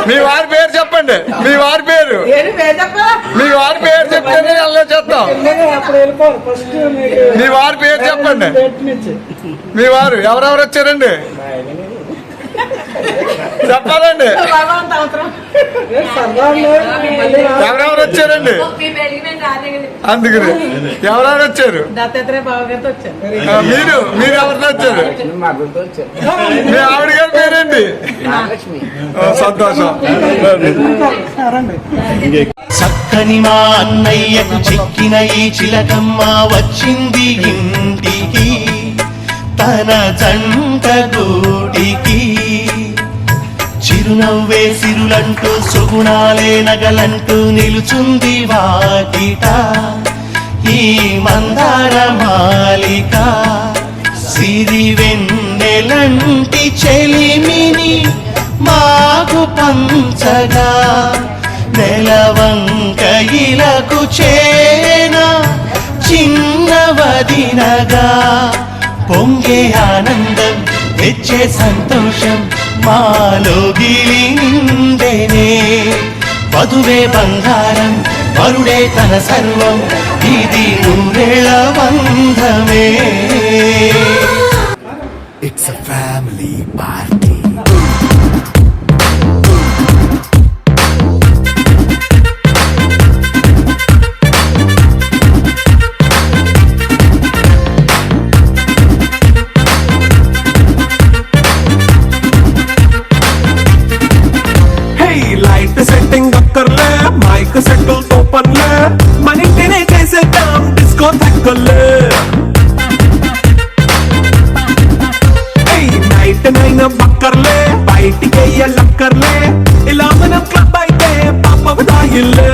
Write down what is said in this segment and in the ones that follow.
మీ వారి పేరు చెప్పండి. మీ వారి పేరు చెప్తేనే అలా చేద్దాం. మీ వారి పేరు చెప్పండి. మీ వారు ఎవరెవరు వచ్చారండి చెప్పాలండి. ఎవరెవరు వచ్చారండి? అందుకని ఎవరెవరు వచ్చారు? మీరు ఎవరితో వచ్చారు? మీ ఆవిడ గారి పేరేంటి? సంతోషం. చక్కని మా అన్నయ్యకు చిక్కిన ఈ చిలకమ్మ వచ్చింది ఇంటికి తన జంట గూటికి. చిరునవ్వే సిరులంటూ సుగుణాలే నగలంటూ నిలుచుంది వాకిట ఈ మందార మాలిక. సిరి వెన్నెలంటి చెలిమిని మాకు పంచగా నెలవంక ఇలకు చేన చిన్నవదినగా. పొంగే ఆనందం తెచ్చే సంతోషం మాలో గిలిందెనే. వధువే బంగారం వరుడే తన సర్వం ఇది నూరేళ్ల బంధమే. It's a family party. Mike సెట్టుల్ తో పనులే మన ఇంటినే చేసేద్దాం డిస్కో తక్కువలే. నైట్ నైన్ బక్కర్లే బయటికి వెయ్యక్కర్లే ఇలా మనం క్లబ్ అయితే పాప దాయిల్లే.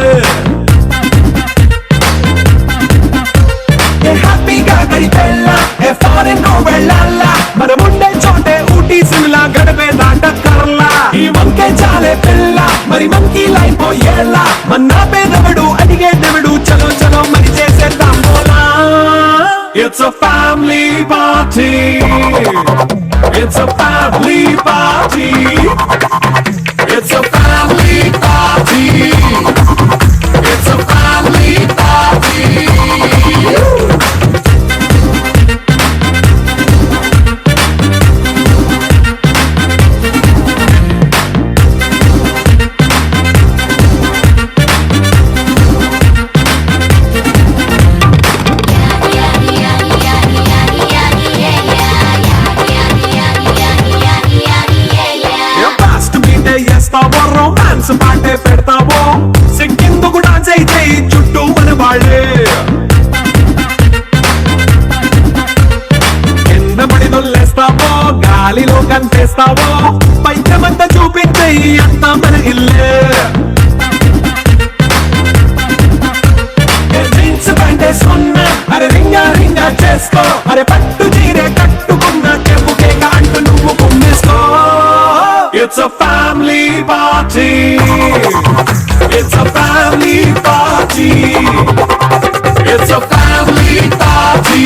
హ్యాపీగా గడిపెళ్ళ ఫారెన్ కో వెళ్ళాలా మనం ఉండే చోటే ఊటీ సిమ్లా గడిపే దాటక్కర్లా. ఈ వంకే చాలే పిల్ల మరి మంకీ లైఫ్ ఏళ్ళ మన్నా పేదవడు అడిగేదవడు చలో చలో మరి చేసేద్దాం పోలా. It's a family party. It's a family party. It's a family party. It's a family party. Romance పాటే పెడతావో సిక్కిందుకు డాన్స్ అయితే చుట్టూ మన వాళ్ళే. కింద పడి దొల్లేస్తావో గాలిలో కనిపిస్తావో పైచమంతా చూపించే అంతా మన ఇల్లే. జీన్స్ పంటేసుకున్నా అరే రింగా రింగా చేసుకో అరే పట్టు చీరే కట్టుకున్న చెప్పుకే అంటూ నువ్వు కుమ్మేసుకో. It's a family party. It's a family party. It's a family party.